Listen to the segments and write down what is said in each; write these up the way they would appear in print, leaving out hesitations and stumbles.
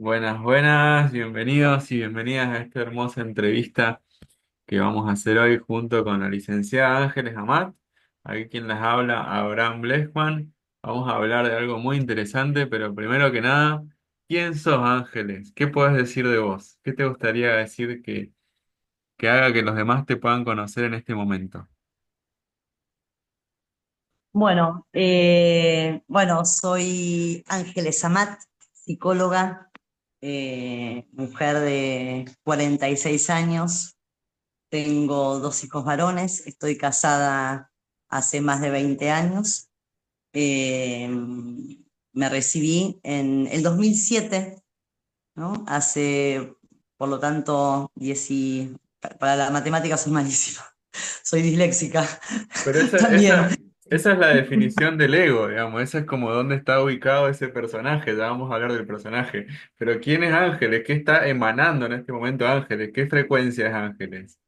Buenas, buenas, bienvenidos y bienvenidas a esta hermosa entrevista que vamos a hacer hoy junto con la licenciada Ángeles Amat. Aquí quien les habla, Abraham Blechman. Vamos a hablar de algo muy interesante, pero primero que nada, ¿quién sos, Ángeles? ¿Qué puedes decir de vos? ¿Qué te gustaría decir que haga que los demás te puedan conocer en este momento? Bueno, soy Ángeles Amat, psicóloga, mujer de 46 años, tengo dos hijos varones, estoy casada hace más de 20 años, eh, me recibí en el 2007, ¿no? Hace, por lo tanto, para la matemática soy malísima, soy disléxica Pero también. esa es la definición del ego, digamos. Esa es como dónde está ubicado ese personaje. Ya vamos a hablar del personaje. Pero ¿quién es Ángeles? ¿Qué está emanando en este momento Ángeles? ¿Qué frecuencia es Ángeles?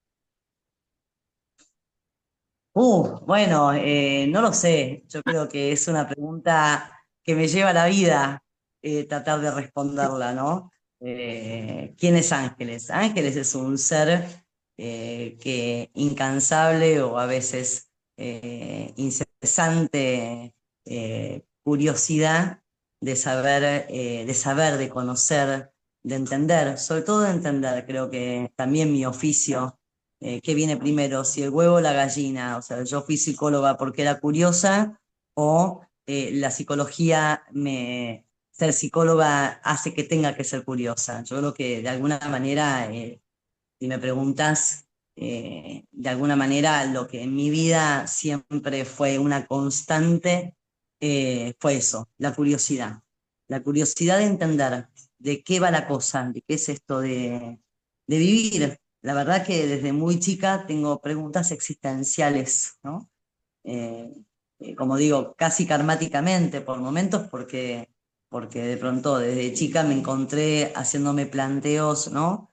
No lo sé. Yo creo que es una pregunta que me lleva a la vida tratar de responderla, ¿no? ¿Quién es Ángeles? Ángeles es un ser que incansable o a veces incesante curiosidad de saber, de conocer, de entender, sobre todo de entender. Creo que también mi oficio ¿qué viene primero? Si el huevo o la gallina. O sea, yo fui psicóloga porque era curiosa o la psicología ser psicóloga hace que tenga que ser curiosa. Yo creo que de alguna manera, si me preguntas, de alguna manera lo que en mi vida siempre fue una constante, fue eso, la curiosidad. La curiosidad de entender de qué va la cosa, de qué es esto de vivir. La verdad que desde muy chica tengo preguntas existenciales, ¿no? Eh, Como digo, casi karmáticamente por momentos, porque de pronto desde chica me encontré haciéndome planteos, ¿no?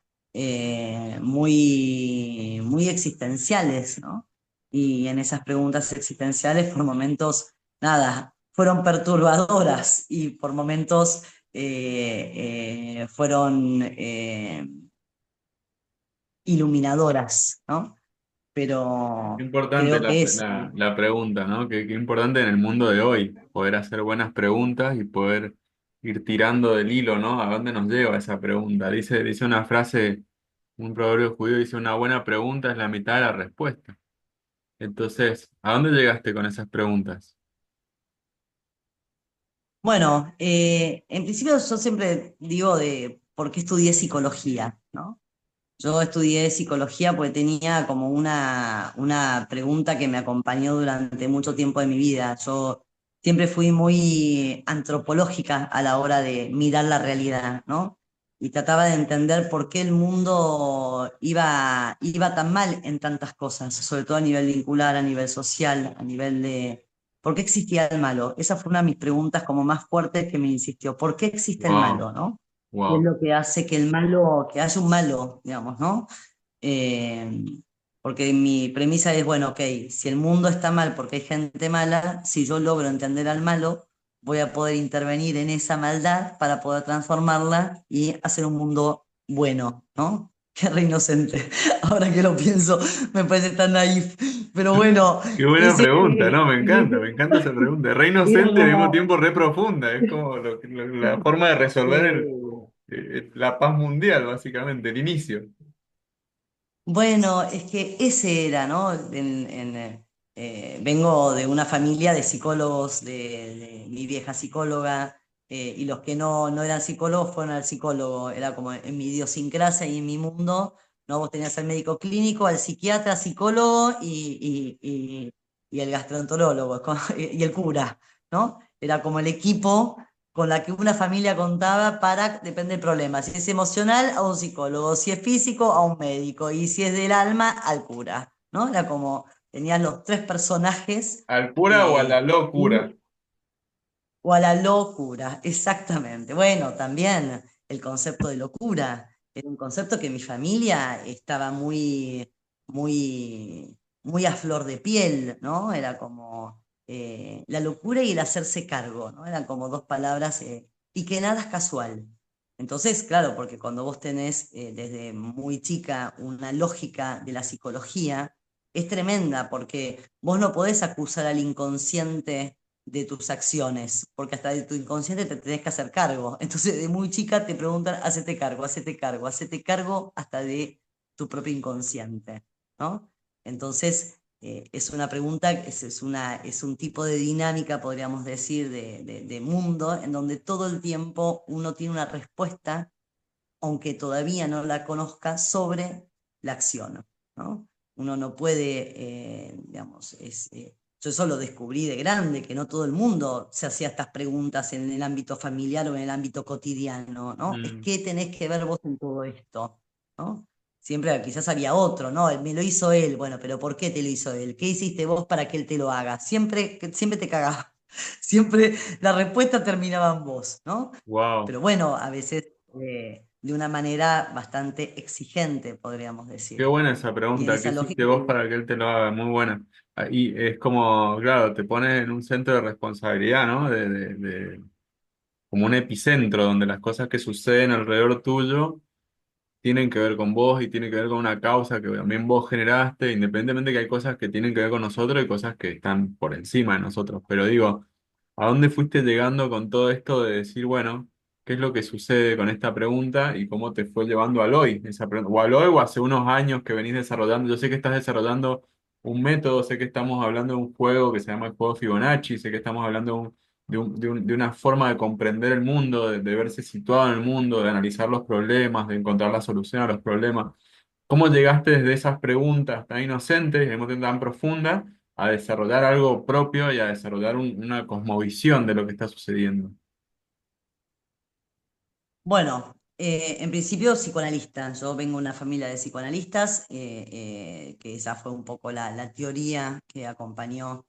Muy existenciales, ¿no? Y en esas preguntas existenciales, por momentos, nada, fueron perturbadoras y por momentos fueron iluminadoras, ¿no? Qué Pero importante creo que es, la pregunta, ¿no? Qué importante en el mundo de hoy poder hacer buenas preguntas y poder ir tirando del hilo, ¿no? ¿A dónde nos lleva esa pregunta? Dice una frase, un proverbio judío dice, una buena pregunta es la mitad de la respuesta. Entonces, ¿a dónde llegaste con esas preguntas? en principio yo siempre digo de por qué estudié psicología, ¿no? Yo estudié psicología porque tenía como una pregunta que me acompañó durante mucho tiempo de mi vida. Yo siempre fui muy antropológica a la hora de mirar la realidad, ¿no? Y trataba de entender por qué el mundo iba tan mal en tantas cosas, sobre todo a nivel vincular, a nivel social, a nivel de... ¿Por qué existía el malo? Esa fue una de mis preguntas como más fuertes que me insistió. ¿Por qué existe el Wow, malo, no? ¿Qué es wow. lo que hace que el malo, que haya un malo, digamos, ¿no? Eh, Porque mi premisa es, bueno, ok, si el mundo está mal porque hay gente mala, si yo logro entender al malo, voy a poder intervenir en esa maldad para poder transformarla y hacer un mundo bueno, ¿no? Qué re inocente. Ahora que lo pienso, me parece tan naif. Pero bueno, Qué buena ese, pregunta, ¿no? Me encanta esa pregunta. Re era inocente y al mismo como... tiempo re profunda. Es como la forma de resolver eh, la paz mundial, básicamente, el inicio. Bueno, es que ese era, ¿no? Vengo de una familia de psicólogos, de mi vieja psicóloga, y los que no eran psicólogos fueron al psicólogo. Era como en mi idiosincrasia y en mi mundo, ¿no? Vos tenías al médico clínico, al psiquiatra, psicólogo y el gastroenterólogo, y el cura, ¿no? Era como el equipo con la que una familia contaba para, depende del problema, si es emocional, a un psicólogo, si es físico, a un médico, y si es del alma, al cura, ¿no? Era como, tenías los tres personajes ¿Al cura o a la eh, locura? o a la locura, exactamente. Bueno, también el concepto de locura era un concepto que mi familia estaba muy a flor de piel, ¿no? Era como la locura y el hacerse cargo, ¿no? Eran como dos palabras, y que nada es casual. Entonces, claro, porque cuando vos tenés desde muy chica una lógica de la psicología, es tremenda, porque vos no podés acusar al inconsciente de tus acciones, porque hasta de tu inconsciente te tenés que hacer cargo. Entonces, de muy chica te preguntan, hacete cargo, hacete cargo, hacete cargo hasta de tu propio inconsciente, ¿no? Entonces, es una pregunta, es un tipo de dinámica, podríamos decir, de mundo, en donde todo el tiempo uno tiene una respuesta, aunque todavía no la conozca, sobre la acción, ¿no? Uno no puede, digamos, yo eso lo descubrí de grande, que no todo el mundo se hacía estas preguntas en el ámbito familiar o en el ámbito cotidiano, ¿no? Es Mm, qué tenés que ver vos en todo esto, ¿no? Siempre quizás había otro, ¿no? Me lo hizo él, bueno, pero ¿por qué te lo hizo él? ¿Qué hiciste vos para que él te lo haga? Siempre te cagaba, siempre la respuesta terminaba en vos, ¿no? wow. Pero bueno, a veces de una manera bastante exigente, podríamos Qué decir. buena esa Y en pregunta. ¿Qué esa hiciste lógica, vos para que él te lo haga? Muy buena. Ah, y es como, claro, te pone en un centro de responsabilidad, ¿no? Como un epicentro donde las cosas que suceden alrededor tuyo tienen que ver con vos y tienen que ver con una causa que también vos generaste, independientemente que hay cosas que tienen que ver con nosotros y cosas que están por encima de nosotros. Pero digo, ¿a dónde fuiste llegando con todo esto de decir, bueno, qué es lo que sucede con esta pregunta y cómo te fue llevando al hoy esa pregunta? O al hoy o hace unos años que venís desarrollando. Yo sé que estás desarrollando un método, sé que estamos hablando de un juego que se llama el juego Fibonacci, sé que estamos hablando de una forma de comprender el mundo, de verse situado en el mundo, de analizar los problemas, de encontrar la solución a los problemas. ¿Cómo llegaste desde esas preguntas tan inocentes y al mismo tiempo tan profundas a desarrollar algo propio y a desarrollar una cosmovisión de lo que está sucediendo? bueno, en principio psicoanalista. Yo vengo de una familia de psicoanalistas, que esa fue un poco la teoría que acompañó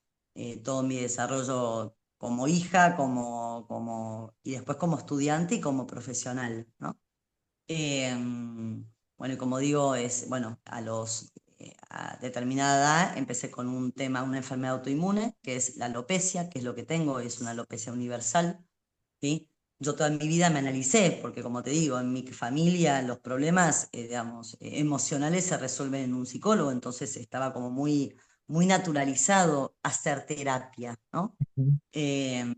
todo mi desarrollo como hija, y después como estudiante y como profesional, ¿no? Bueno, y como digo, bueno, a determinada edad empecé con un tema, una enfermedad autoinmune, que es la alopecia, que es lo que tengo, es una alopecia universal, ¿sí? Yo toda mi vida me analicé, porque como te digo, en mi familia los problemas, digamos, emocionales se resuelven en un psicólogo, entonces estaba como muy naturalizado hacer terapia, ¿no? Ujú. Eh,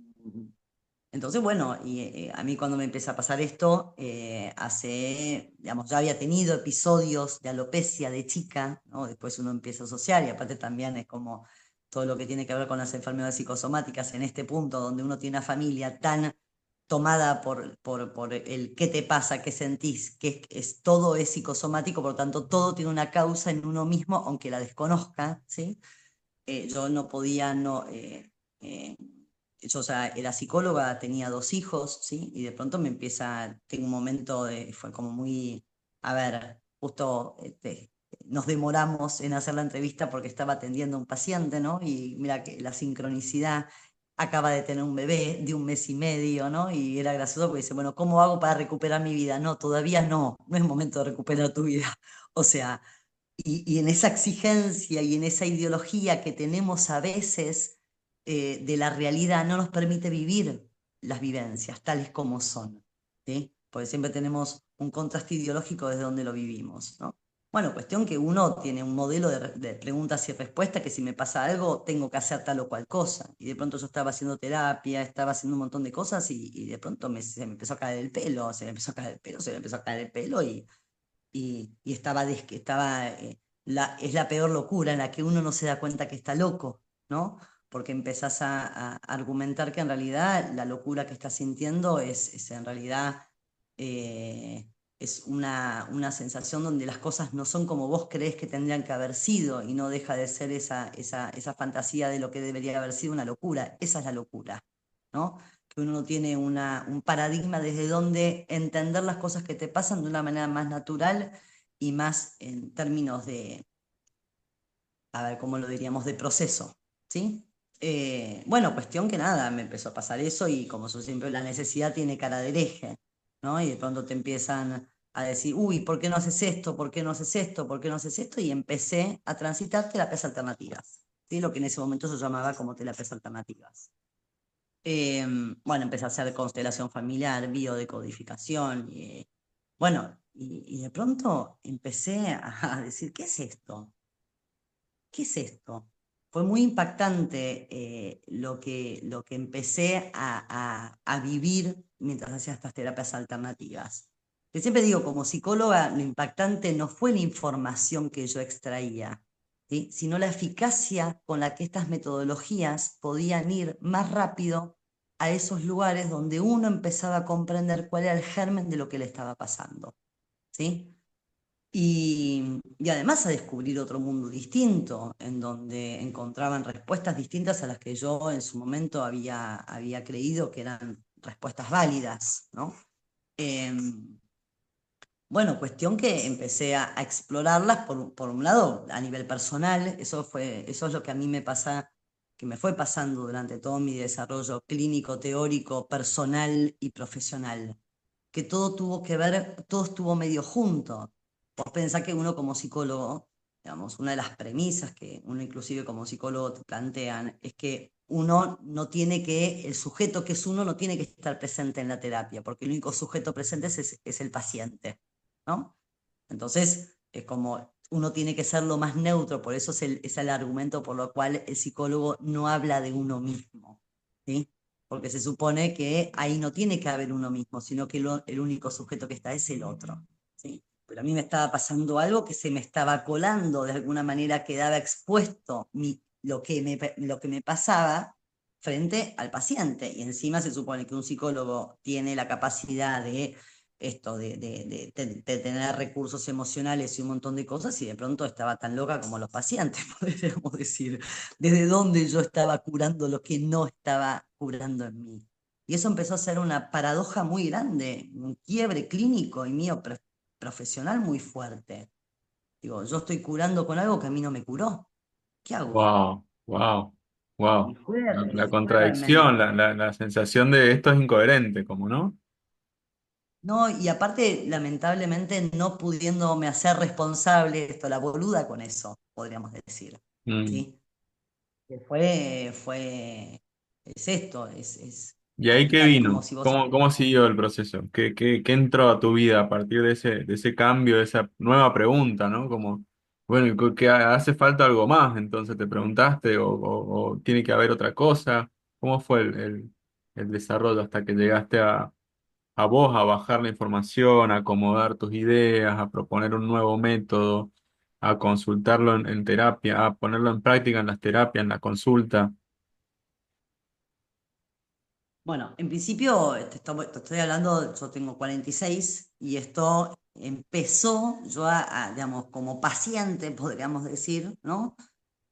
entonces, bueno, y a mí cuando me empieza a pasar esto, digamos, ya había tenido episodios de alopecia de chica, ¿no? Después uno empieza a asociar y aparte también es como todo lo que tiene que ver con las enfermedades psicosomáticas en este punto donde uno tiene una familia tan tomada por el qué te pasa, qué sentís, todo es psicosomático, por lo tanto todo tiene una causa en uno mismo, aunque la desconozca, ¿sí? Yo no podía, no, eh, yo, o sea, era psicóloga, tenía dos hijos, ¿sí? Y de pronto tengo un momento fue como muy, a ver, justo nos demoramos en hacer la entrevista porque estaba atendiendo a un paciente, ¿no? Y mira que la sincronicidad acaba de tener un bebé de 1 mes y medio, ¿no? Y era gracioso porque dice, bueno, ¿cómo hago para recuperar mi vida? No, todavía no es momento de recuperar tu vida. O sea, y en esa exigencia y en esa ideología que tenemos a veces de la realidad no nos permite vivir las vivencias tales como son, ¿sí? Porque siempre tenemos un contraste ideológico desde donde lo vivimos, ¿no? Bueno, cuestión que uno tiene un modelo de preguntas y respuestas que si me pasa algo tengo que hacer tal o cual cosa. Y de pronto yo estaba haciendo terapia, estaba haciendo un montón de cosas y de pronto se me empezó a caer el pelo, se me empezó a caer el pelo, se me empezó a caer el pelo y es la peor locura en la que uno no se da cuenta que está loco, ¿no? Porque empezás a argumentar que en realidad la locura que estás sintiendo es en realidad es una sensación donde las cosas no son como vos creés que tendrían que haber sido y no deja de ser esa fantasía de lo que debería haber sido una locura. Esa es la locura, ¿no? Que uno no tiene un paradigma desde donde entender las cosas que te pasan de una manera más natural y más en términos a ver, ¿cómo lo diríamos?, de proceso, ¿sí? Bueno, cuestión que nada, me empezó a pasar eso y como yo siempre, la necesidad tiene cara de hereje, ¿no? Y de pronto te empiezan a decir, uy, ¿por qué no haces esto? ¿Por qué no haces esto? ¿Por qué no haces esto? Y empecé a transitar terapias alternativas, ¿sí? Lo que en ese momento yo llamaba como terapias alternativas. Bueno, empecé a hacer constelación familiar, biodecodificación, bueno, y de pronto empecé a decir, ¿qué es esto? ¿Qué es esto? Fue muy impactante lo que empecé a vivir mientras hacía estas terapias alternativas. Que siempre digo, como psicóloga, lo impactante no fue la información que yo extraía, ¿sí? Sino la eficacia con la que estas metodologías podían ir más rápido a esos lugares donde uno empezaba a comprender cuál era el germen de lo que le estaba pasando, ¿sí? Y además a descubrir otro mundo distinto, en donde encontraban respuestas distintas a las que yo en su momento había creído que eran respuestas válidas, ¿no? Em, bueno, cuestión que empecé a explorarlas por un lado a nivel personal, eso es lo que a mí me pasa, que me fue pasando durante todo mi desarrollo clínico, teórico, personal y profesional, que todo tuvo que ver, todo estuvo medio junto. Vos pensás que uno como psicólogo, digamos, una de las premisas que uno inclusive como psicólogo te plantean es que uno no tiene que, el sujeto que es uno no tiene que estar presente en la terapia, porque el único sujeto presente es el paciente, ¿no? Entonces, es como uno tiene que ser lo más neutro, por eso es el argumento por lo cual el psicólogo no habla de uno mismo, ¿sí? Porque se supone que ahí no tiene que haber uno mismo, sino que el único sujeto que está es el otro, ¿sí? Pero a mí me estaba pasando algo que se me estaba colando, de alguna manera quedaba expuesto lo que me pasaba frente al paciente. Y encima se supone que un psicólogo tiene la capacidad de esto, de tener recursos emocionales y un montón de cosas, y de pronto estaba tan loca como los pacientes, podríamos decir, desde donde yo estaba curando lo que no estaba curando en mí. Y eso empezó a ser una paradoja muy grande, un quiebre clínico y mío profesional muy fuerte. Digo, yo estoy curando con algo que a mí no me curó. ¿Qué hago? Wow, wow, wow. La Fue contradicción, realmente. la sensación de esto es incoherente, como, ¿no? No, y aparte, lamentablemente, no pudiéndome hacer responsable, esto, la boluda con eso, podríamos decir. Mm. ¿Sí? Es esto, ¿Y ahí qué tal como vino? si vos... ¿Cómo siguió el proceso? ¿Qué entró a tu vida a partir de ese cambio, de esa nueva pregunta, ¿no? Como, bueno, ¿y qué hace falta algo más? Entonces te preguntaste, o tiene que haber otra cosa. ¿Cómo fue el desarrollo hasta que llegaste a vos a bajar la información, a acomodar tus ideas, a proponer un nuevo método, a consultarlo en terapia, a ponerlo en práctica en las terapias, en la consulta? Bueno, en principio, te estoy hablando, yo tengo 46 y esto empezó yo digamos, como paciente, podríamos decir, ¿no?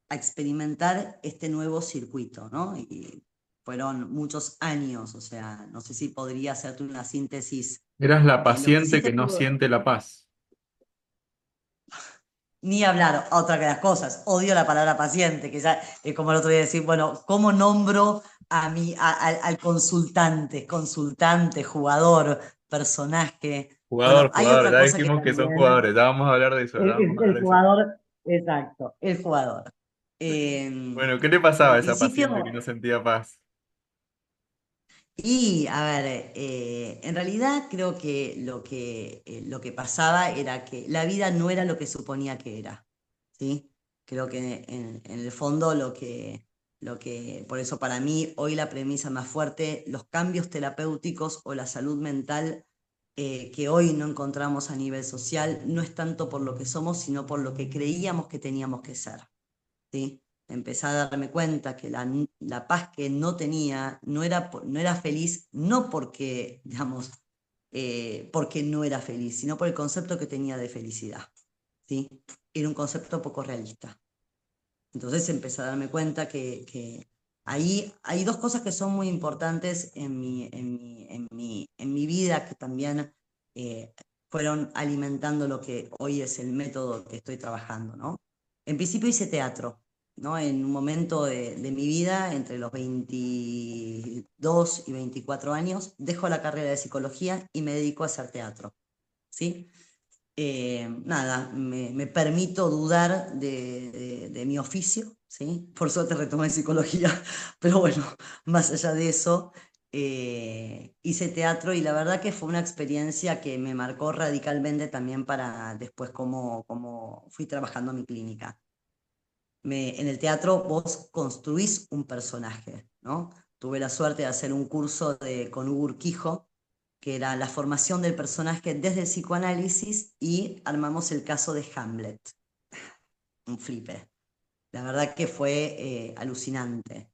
A experimentar este nuevo circuito, ¿no? Y fueron muchos años, o sea, no sé si podría hacerte una síntesis Eras la de lo que sí paciente te que no puedo, siente la paz. ni hablar, otra que las cosas, odio la palabra paciente, que ya es como el otro día decir, bueno, ¿cómo nombro al consultante, consultante, jugador, personaje? Bueno, hay Jugador, otra ya cosa que dijimos que son también, jugadores, ya vamos a hablar de eso, ya vamos a hablar el de eso. jugador, exacto, el jugador. Bueno, ¿qué le pasaba a En esa paciente que principio, no sentía paz? y a ver, en realidad creo que lo que pasaba era que la vida no era lo que suponía que era, ¿sí? Creo que en el fondo por eso para mí hoy la premisa más fuerte, los cambios terapéuticos o la salud mental que hoy no encontramos a nivel social, no es tanto por lo que somos, sino por lo que creíamos que teníamos que ser. ¿Sí? Empecé a darme cuenta que la paz que no tenía no era feliz, no porque, digamos, porque no era feliz, sino por el concepto que tenía de felicidad. ¿Sí? Era un concepto poco realista. Entonces empecé a darme cuenta que ahí hay dos cosas que son muy importantes en mi vida que también eh, fueron alimentando lo que hoy es el método que estoy trabajando, ¿no? En principio hice teatro, ¿no? En un momento de mi vida, entre los 22 y 24 años, dejo la carrera de psicología y me dedico a hacer teatro, ¿sí? Nada, me permito dudar de mi oficio, ¿sí? Por suerte retomé psicología, pero bueno, más allá de eso, hice teatro y la verdad que fue una experiencia que me marcó radicalmente también para después cómo fui trabajando mi clínica. En el teatro vos construís un personaje, ¿no? Tuve la suerte de hacer un curso con Hugo Urquijo, que era la formación del personaje desde el psicoanálisis y armamos el caso de Hamlet, un flipe. La verdad que fue alucinante,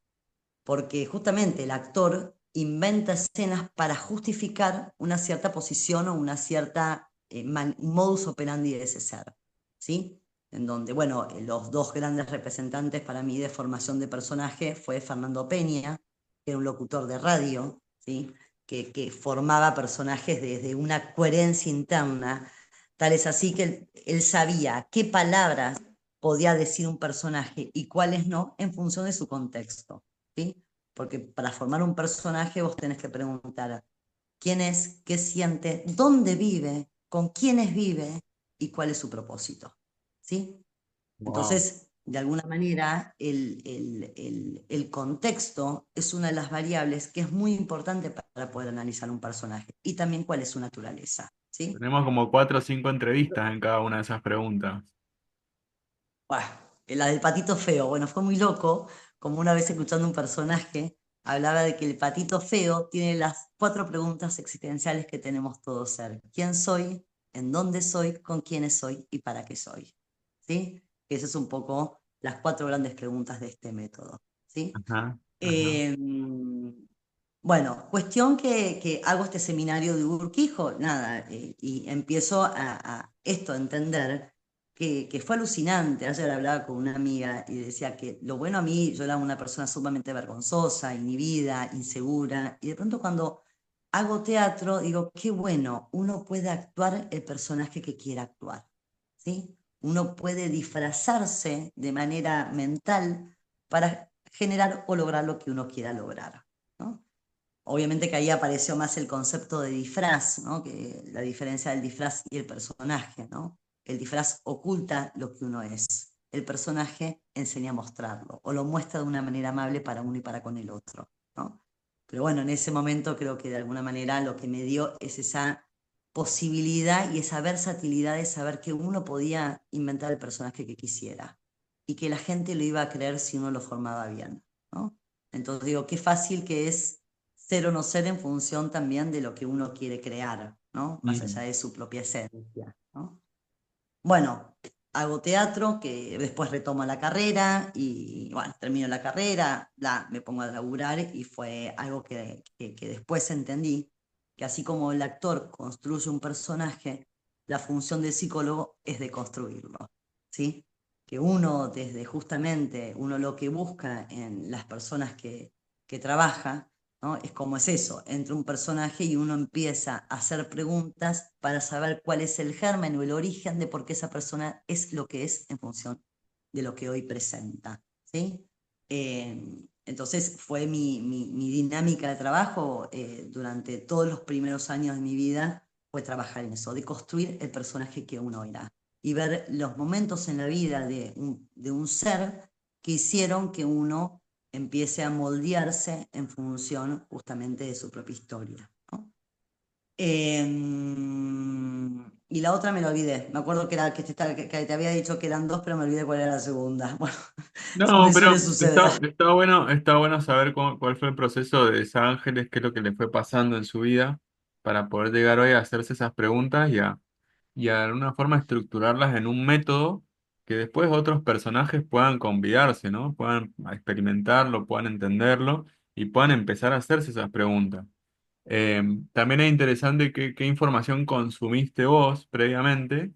porque justamente el actor inventa escenas para justificar una cierta posición o una cierta modus operandi de ese ser, ¿sí? En donde, bueno, los dos grandes representantes para mí de formación de personaje fue Fernando Peña, que era un locutor de radio, ¿sí? Que formaba personajes desde una coherencia interna, tal es así que él sabía qué palabras podía decir un personaje y cuáles no en función de su contexto, ¿sí? Porque para formar un personaje vos tenés que preguntar quién es, qué siente, dónde vive, con quiénes vive y cuál es su propósito, ¿sí? Wow. Entonces, de alguna manera, el contexto es una de las variables que es muy importante para poder analizar un personaje y también cuál es su naturaleza, ¿sí? Tenemos como 4 o 5 entrevistas en cada una de esas preguntas. Bueno, la del patito feo, bueno, fue muy loco, como una vez escuchando un personaje, hablaba de que el patito feo tiene las cuatro preguntas existenciales que tenemos todos ser. ¿Quién soy? ¿En dónde soy? ¿Con quiénes soy? ¿Y para qué soy? ¿Sí? Esas es un poco las cuatro grandes preguntas de este método. ¿Sí? Ajá, ajá. Eh, bueno, cuestión que hago este seminario de Urquijo, nada, y empiezo a esto, a entender que fue alucinante. Ayer hablaba con una amiga y decía que lo bueno a mí, yo era una persona sumamente vergonzosa, inhibida, insegura, y de pronto cuando hago teatro digo, qué bueno, uno puede actuar el personaje que quiera actuar, ¿sí? Uno puede disfrazarse de manera mental para generar o lograr lo que uno quiera lograr, ¿no? Obviamente que ahí apareció más el concepto de disfraz, ¿no? Que la diferencia del disfraz y el personaje, ¿no? El disfraz oculta lo que uno es. El personaje enseña a mostrarlo o lo muestra de una manera amable para uno y para con el otro, ¿no? Pero bueno, en ese momento creo que de alguna manera lo que me dio es esa posibilidad y esa versatilidad de saber que uno podía inventar el personaje que quisiera y que la gente lo iba a creer si uno lo formaba bien, ¿no? Entonces digo, qué fácil que es ser o no ser en función también de lo que uno quiere crear, ¿no? Más allá Mm. de su propia esencia, ¿no? Bueno, hago teatro, que después retomo la carrera y bueno, termino la carrera, me pongo a laburar y fue algo que después entendí, que así como el actor construye un personaje, la función del psicólogo es de construirlo, ¿sí? Que uno desde justamente, uno lo que busca en las personas que trabaja, ¿no? Es como es eso, entra un personaje y uno empieza a hacer preguntas para saber cuál es el germen o el origen de por qué esa persona es lo que es en función de lo que hoy presenta, ¿sí? Entonces fue mi dinámica de trabajo durante todos los primeros años de mi vida, fue trabajar en eso, de construir el personaje que uno era y ver los momentos en la vida de un ser que hicieron que uno empiece a moldearse en función justamente de su propia historia, ¿no? Y la otra me lo olvidé. Me acuerdo que, era, que te había dicho que eran dos, pero me olvidé cuál era la segunda. Bueno, No, me pero suele suceder. está bueno saber cuál fue el proceso de Esa Ángeles, qué es lo que le fue pasando en su vida para poder llegar hoy a hacerse esas preguntas y de alguna forma estructurarlas en un método que después otros personajes puedan convidarse, ¿no? Puedan experimentarlo, puedan entenderlo y puedan empezar a hacerse esas preguntas. También es interesante qué información consumiste vos previamente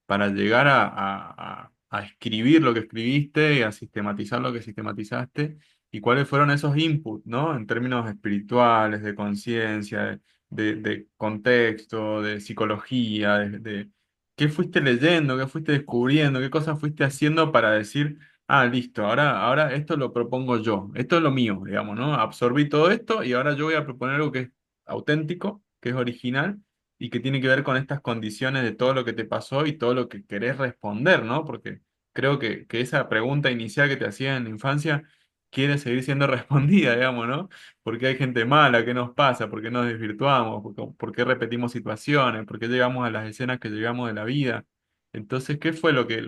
para llegar a escribir lo que escribiste y a sistematizar lo que sistematizaste y cuáles fueron esos inputs, ¿no? En términos espirituales, de conciencia, de contexto, de psicología, de qué fuiste leyendo, qué fuiste descubriendo, qué cosas fuiste haciendo para decir, ah, listo, ahora esto lo propongo yo, esto es lo mío, digamos, ¿no? Absorbí todo esto y ahora yo voy a proponer algo que es auténtico, que es original y que tiene que ver con estas condiciones de todo lo que te pasó y todo lo que querés responder, ¿no? Porque creo que esa pregunta inicial que te hacía en la infancia quiere seguir siendo respondida, digamos, ¿no? ¿Por qué hay gente mala? ¿Qué nos pasa? ¿Por qué nos desvirtuamos? ¿Por qué repetimos situaciones? ¿Por qué llegamos a las escenas que llegamos de la vida? Entonces, ¿qué fue lo que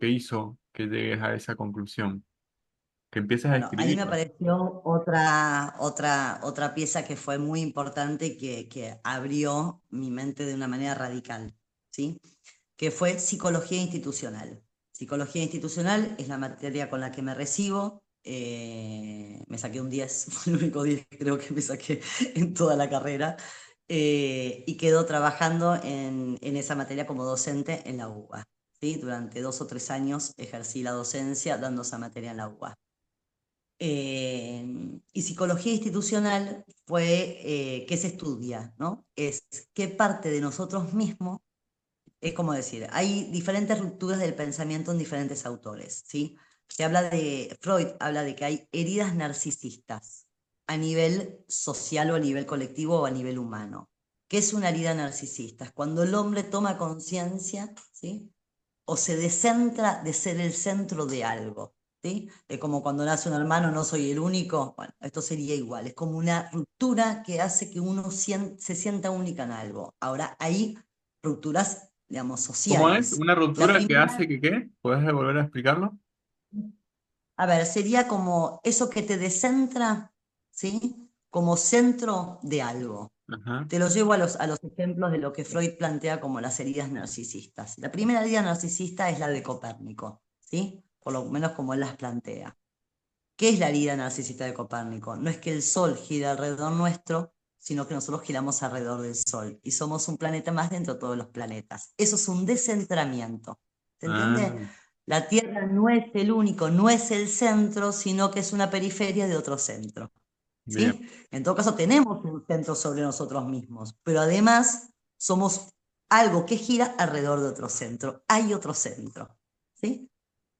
hizo que llegues a esa conclusión? Que empieces a Bueno, ahí me escribirlo. apareció otra pieza que fue muy importante y que abrió mi mente de una manera radical, ¿sí? Que fue psicología institucional. Psicología institucional es la materia con la que me recibo. Me saqué un 10, fue el único 10 que creo que me saqué en toda la carrera. Y quedo trabajando en esa materia como docente en la UBA. ¿Sí? Durante 2 o 3 años ejercí la docencia dando esa materia en la UBA. Y psicología institucional fue qué se estudia, ¿no? Es qué parte de nosotros mismos, es como decir, hay diferentes rupturas del pensamiento en diferentes autores, ¿sí? Freud habla de que hay heridas narcisistas a nivel social o a nivel colectivo o a nivel humano. ¿Qué es una herida narcisista? Es cuando el hombre toma conciencia, ¿sí? O se descentra de ser el centro de algo, ¿sí? Es como cuando nace un hermano, no soy el único. Bueno, esto sería igual, es como una ruptura que hace que uno se sienta única en algo. Ahora, hay rupturas, digamos, ¿Cómo es? sociales. ¿Una La ruptura que hace primera, que qué? ¿Puedes volver a explicarlo? a ver, sería como eso que te descentra, ¿sí? Como centro de algo. Ajá. Te lo llevo a los ejemplos de lo que Freud plantea como las heridas narcisistas. La primera herida narcisista es la de Copérnico, ¿sí? Por lo menos como él las plantea. ¿Qué es la herida narcisista de Copérnico? No es que el Sol gira alrededor nuestro, sino que nosotros giramos alrededor del Sol y somos un planeta más dentro de todos los planetas. Eso es un descentramiento. ¿Se entiende? Ah, La Tierra no es el único, no es el centro, sino que es una periferia de otro centro. bien. ¿Sí? En todo caso, tenemos un centro sobre nosotros mismos, pero además somos algo que gira alrededor de otro centro. Hay otro centro. ¿Sí?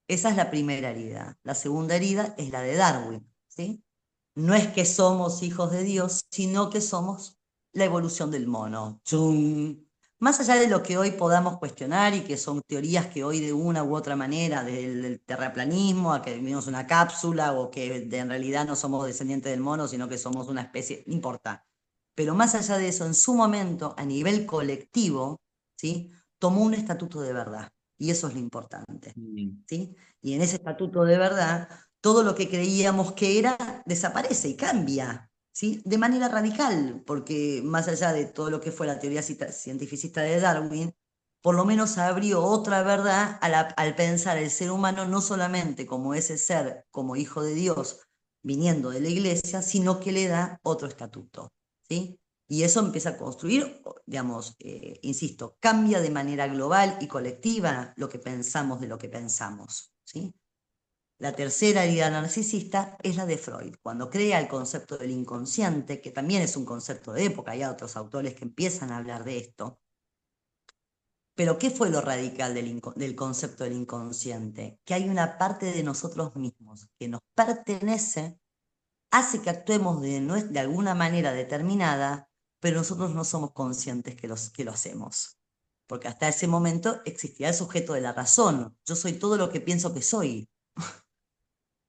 Esa es la primera herida. La segunda herida es la de Darwin, ¿sí? No es que somos hijos de Dios, sino que somos la evolución del mono. ¡Chum! Más allá de lo que hoy podamos cuestionar y que son teorías que hoy de una u otra manera, del terraplanismo, a que vivimos una cápsula o que en realidad no somos descendientes del mono, sino que somos una especie, no importa. Pero más allá de eso, en su momento, a nivel colectivo, ¿sí? Tomó un estatuto de verdad. Y eso es lo importante. Mm, ¿Sí? Y en ese estatuto de verdad, todo lo que creíamos que era desaparece y cambia, ¿sí? De manera radical, porque más allá de todo lo que fue la teoría cientificista de Darwin, por lo menos abrió otra verdad al pensar el ser humano no solamente como ese ser, como hijo de Dios, viniendo de la iglesia, sino que le da otro estatuto, ¿sí? Y eso empieza a construir, digamos, insisto, cambia de manera global y colectiva lo que pensamos de lo que pensamos, ¿sí? La tercera herida narcisista es la de Freud, cuando crea el concepto del inconsciente, que también es un concepto de época, hay otros autores que empiezan a hablar de esto. Pero ¿qué fue lo radical del concepto del inconsciente? Que hay una parte de nosotros mismos que nos pertenece, hace que actuemos de alguna manera determinada, pero nosotros no somos conscientes que lo hacemos. Porque hasta ese momento existía el sujeto de la razón. Yo soy todo lo que pienso que soy.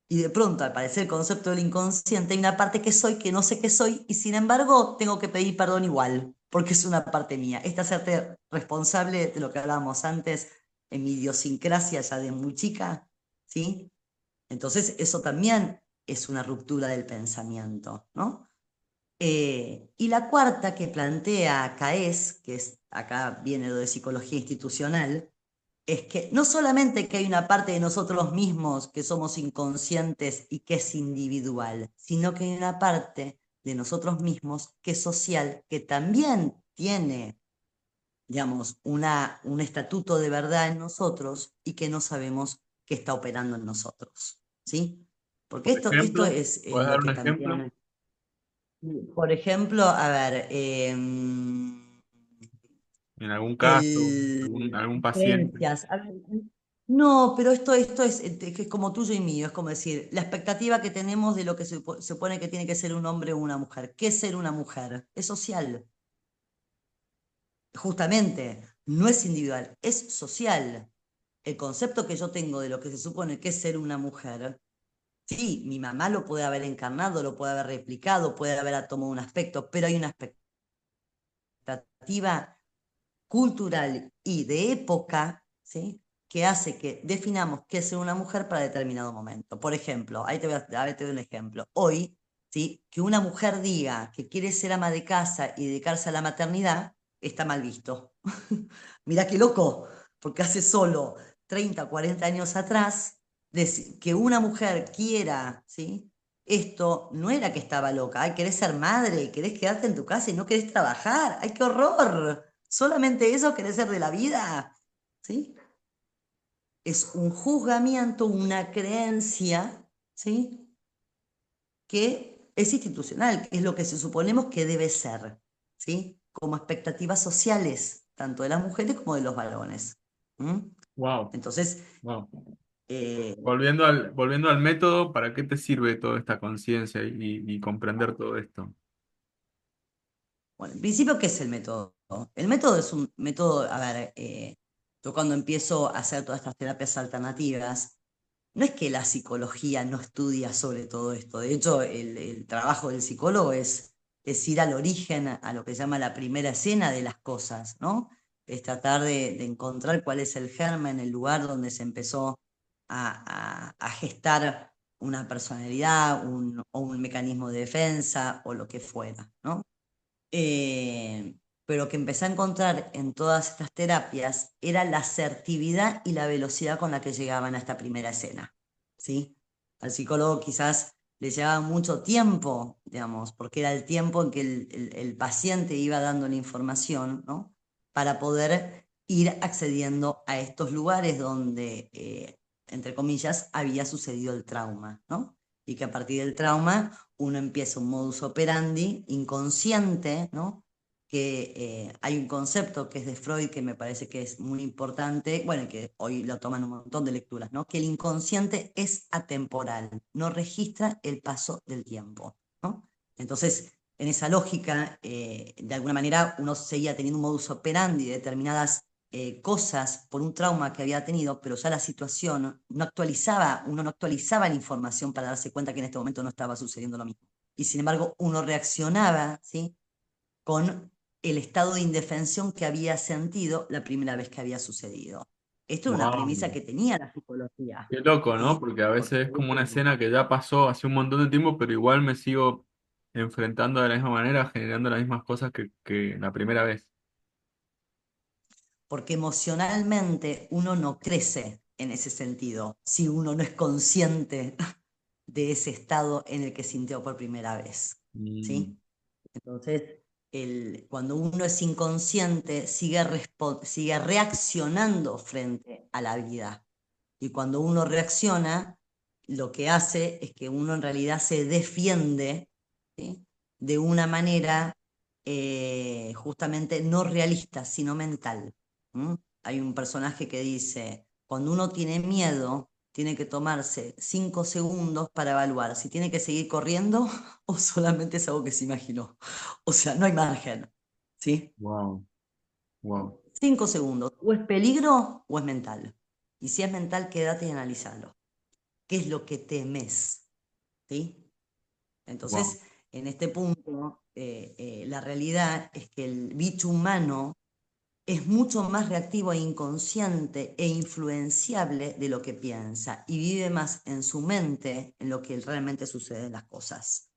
Y de pronto, al aparecer el concepto del inconsciente, hay una parte que soy que no sé qué soy y sin embargo tengo que pedir perdón igual, porque es una parte mía. Este hacerte responsable de lo que hablábamos antes en mi idiosincrasia ya de muy chica, ¿sí? Entonces eso también es una ruptura del pensamiento, ¿no? Y la cuarta que plantea Caes, que es, acá viene lo de psicología institucional, es que no solamente que hay una parte de nosotros mismos que somos inconscientes y que es individual, sino que hay una parte de nosotros mismos que es social, que también tiene, digamos, un estatuto de verdad en nosotros y que no sabemos que está operando en nosotros, ¿sí? Porque Por esto ejemplo, es ¿puedes lo dar un que ejemplo? también, por ejemplo, a ver, En algún caso, el, algún paciente. creencias. A ver, no, pero esto es como tuyo y mío, es como decir, la expectativa que tenemos de lo que se supone que tiene que ser un hombre o una mujer. ¿Qué es ser una mujer? Es social, justamente, no es individual, es social. el concepto que yo tengo de lo que se supone que es ser una mujer, sí, mi mamá lo puede haber encarnado, lo puede haber replicado, puede haber tomado un aspecto, pero hay una expectativa cultural y de época, ¿sí? Que hace que definamos qué es ser una mujer para determinado momento. Por ejemplo, ahí a ver, te doy un ejemplo. Hoy, ¿sí? Que una mujer diga que quiere ser ama de casa y dedicarse a la maternidad, está mal visto. Mirá qué loco, porque hace solo 30, 40 años atrás, que una mujer quiera, ¿sí? Esto no era que estaba loca, ay, querés ser madre, querés quedarte en tu casa y no querés trabajar, ay, qué horror. ¿Solamente eso querés ser de la vida? ¿Sí? Es un juzgamiento, una creencia, ¿sí? Que es institucional, que es lo que se suponemos que debe ser, ¿sí? Como expectativas sociales, tanto de las mujeres como de los varones. ¿Mm? Wow, Entonces, wow. eh, Volviendo al método, ¿para qué te sirve toda esta conciencia y comprender todo esto? bueno, en principio, ¿qué es el método? El método es un método, a ver, yo cuando empiezo a hacer todas estas terapias alternativas, no es que la psicología no estudia sobre todo esto. De hecho, el trabajo del psicólogo es ir al origen, a lo que se llama la primera escena de las cosas, ¿no? Es tratar de encontrar cuál es el germen, el lugar donde se empezó a gestar una personalidad, o un mecanismo de defensa o lo que fuera, ¿no? eh, pero que empecé a encontrar en todas estas terapias era la asertividad y la velocidad con la que llegaban a esta primera escena, ¿sí? Al psicólogo quizás le llevaba mucho tiempo, digamos, porque era el tiempo en que el paciente iba dando la información, ¿no? Para poder ir accediendo a estos lugares donde, entre comillas, había sucedido el trauma, ¿no? Y que a partir del trauma uno empieza un modus operandi inconsciente, ¿no? Que hay un concepto que es de Freud que me parece que es muy importante, bueno, que hoy lo toman un montón de lecturas, ¿no? Que el inconsciente es atemporal, no registra el paso del tiempo, ¿no? Entonces, en esa lógica, de alguna manera uno seguía teniendo un modus operandi de determinadas cosas por un trauma que había tenido, pero ya la situación no actualizaba, uno no actualizaba la información para darse cuenta que en este momento no estaba sucediendo lo mismo. Y sin embargo, uno reaccionaba, ¿sí? Con el estado de indefensión que había sentido la primera vez que había sucedido. Esto es una premisa Wow. que tenía la psicología, Qué loco, ¿no? ¿sí? Porque a Porque veces es de como hecho, una escena que ya pasó hace un montón de tiempo, pero igual me sigo enfrentando de la misma manera, generando las mismas cosas que la primera vez. porque emocionalmente uno no crece en ese sentido si uno no es consciente de ese estado en el que sintió por primera vez, Mm, ¿sí? Entonces, cuando uno es inconsciente, sigue reaccionando frente a la vida. Y cuando uno reacciona, lo que hace es que uno en realidad se defiende, ¿sí? De una manera justamente no realista, sino mental. ¿Mm? Hay un personaje que dice, cuando uno tiene miedo, tiene que tomarse 5 segundos para evaluar si tiene que seguir corriendo o solamente es algo que se imaginó. O sea, no hay margen. ¿Sí? wow, wow, 5 segundos. O es peligro o es mental. Y si es mental, quédate y analízalo. ¿Qué es lo que temes? ¿Sí? wow. Entonces, en este punto, la realidad es que el bicho humano es mucho más reactivo e inconsciente e influenciable de lo que piensa y vive más en su mente en lo que realmente sucede en las cosas.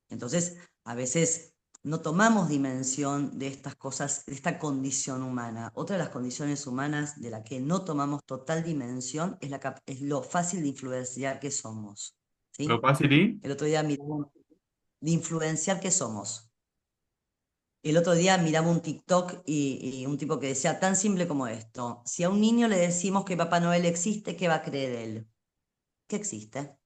Entonces, a veces no tomamos dimensión de estas cosas, de esta condición humana. Otra de las condiciones humanas de la que no tomamos total dimensión es, es lo fácil de influenciar que somos. ¿Lo ¿Sí? pasa, Iri? El otro día miramos de influenciar que somos. El otro día miraba un TikTok y un tipo que decía tan simple como esto: si a un niño le decimos que Papá Noel existe, ¿qué va a creer él? Que existe.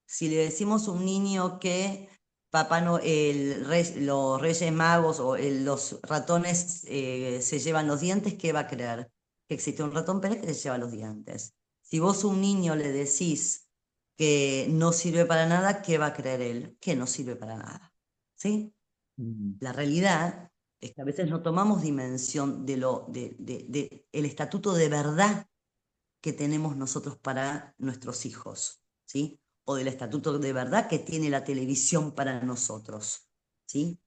Si le decimos a un niño que Papá no, los Reyes Magos o los ratones se llevan los dientes, ¿qué va a creer? Que existe un ratón Pérez que se lleva los dientes. Si vos a un niño le decís que no sirve para nada, ¿qué va a creer él? Que no sirve para nada. ¿Sí? Mm, La realidad es que a veces no tomamos dimensión de el estatuto de verdad que tenemos nosotros para nuestros hijos, ¿sí? O del estatuto de verdad que tiene la televisión para nosotros, ¿sí?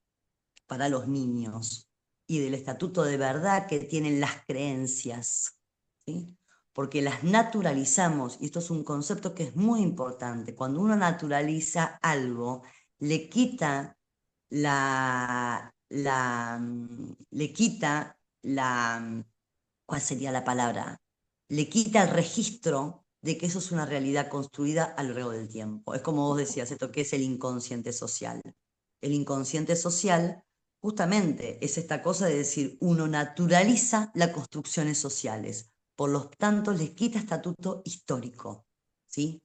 Para los niños, y del estatuto de verdad que tienen las creencias, ¿sí? Porque las naturalizamos, y esto es un concepto que es muy importante. Cuando uno naturaliza algo, le quita le quita ¿cuál sería la palabra? Le quita el registro de que eso es una realidad construida a lo largo del tiempo. Es como vos decías, esto que es el inconsciente social. El inconsciente social justamente es esta cosa de decir, uno naturaliza las construcciones sociales, por lo tanto les quita estatuto histórico, ¿sí?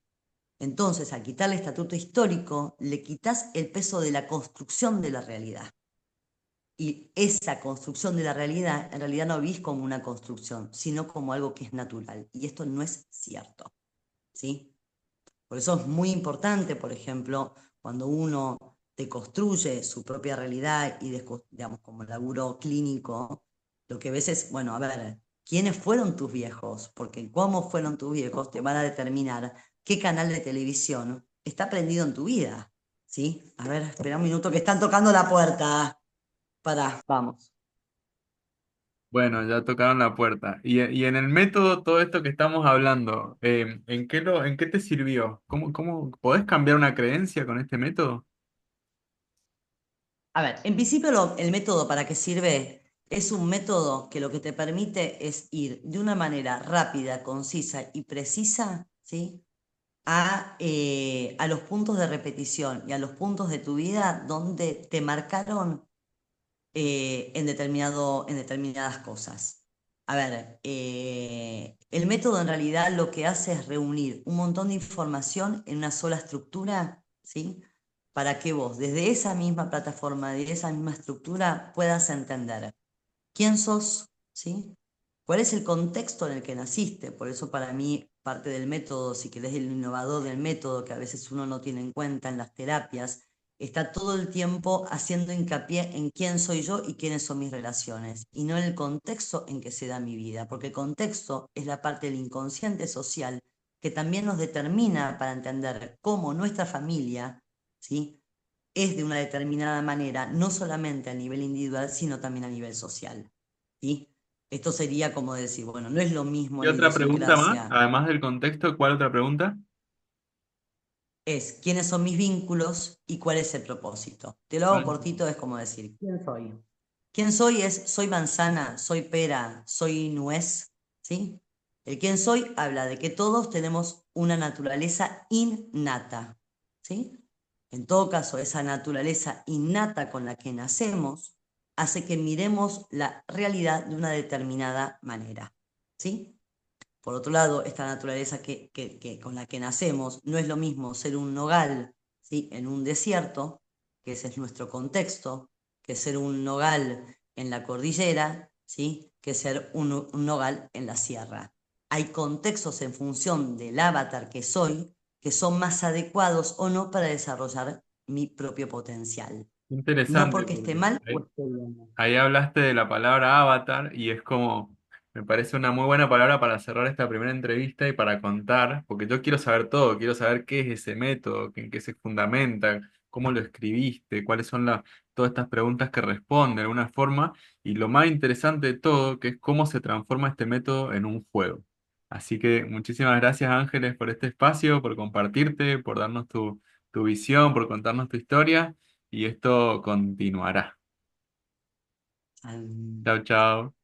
Entonces, al quitarle estatuto histórico, le quitas el peso de la construcción de la realidad. Y esa construcción de la realidad, en realidad no vivís como una construcción, sino como algo que es natural. Y esto no es cierto, ¿sí? Por eso es muy importante, por ejemplo, cuando uno te construye su propia realidad y, digamos, como laburo clínico, lo que ves es, bueno, a ver, ¿quiénes fueron tus viejos? Porque cómo fueron tus viejos te van a determinar qué canal de televisión está prendido en tu vida, ¿sí? A ver, espera un minuto que están tocando la puerta. Vamos. Bueno, ya tocaron la puerta. Y en el método, todo esto que estamos hablando, en qué te sirvió? ¿Cómo podés cambiar una creencia con este método? A ver, en principio el método para qué sirve es un método que lo que te permite es ir de una manera rápida, concisa y precisa, ¿sí? A los puntos de repetición y a los puntos de tu vida donde te marcaron en determinadas cosas. A ver, el método en realidad lo que hace es reunir un montón de información en una sola estructura, ¿sí? Para que vos, desde esa misma plataforma, de esa misma estructura, puedas entender quién sos, ¿sí? ¿Cuál es el contexto en el que naciste? Por eso para mí parte del método, si querés el innovador del método, que a veces uno no tiene en cuenta en las terapias, está todo el tiempo haciendo hincapié en quién soy yo y quiénes son mis relaciones, y no en el contexto en que se da mi vida, porque el contexto es la parte del inconsciente social que también nos determina para entender cómo nuestra familia, ¿sí? Es de una determinada manera, no solamente a nivel individual, sino también a nivel social, ¿sí? Esto sería como decir, bueno, no es lo mismo ¿Y la otra pregunta más? idiosincrasia, Además del contexto, ¿cuál otra pregunta? es quiénes son mis vínculos y cuál es el propósito. Te lo hago ¿Cuál? cortito, es como decir, ¿quién soy? ¿Quién soy? Soy manzana, soy pera, soy nuez, ¿sí? El quién soy habla de que todos tenemos una naturaleza innata, ¿sí? En todo caso, esa naturaleza innata con la que nacemos hace que miremos la realidad de una determinada manera, ¿sí? Por otro lado, esta naturaleza con la que nacemos no es lo mismo ser un nogal, ¿sí? En un desierto, que ese es nuestro contexto, que ser un nogal en la cordillera, ¿sí? Que ser un nogal en la sierra. Hay contextos en función del avatar que soy que son más adecuados o no para desarrollar mi propio potencial. No Interesante, porque esté porque mal o esté bien. ahí hablaste de la palabra avatar y es como, me parece una muy buena palabra para cerrar esta primera entrevista y para contar, porque yo quiero saber todo, quiero saber qué es ese método, en qué se fundamenta, cómo lo escribiste, cuáles son todas estas preguntas que responde de alguna forma y lo más interesante de todo, que es cómo se transforma este método en un juego. Así que muchísimas gracias Ángeles por este espacio, por compartirte, por darnos tu visión, por contarnos tu historia y esto continuará. Am, Chao, chao.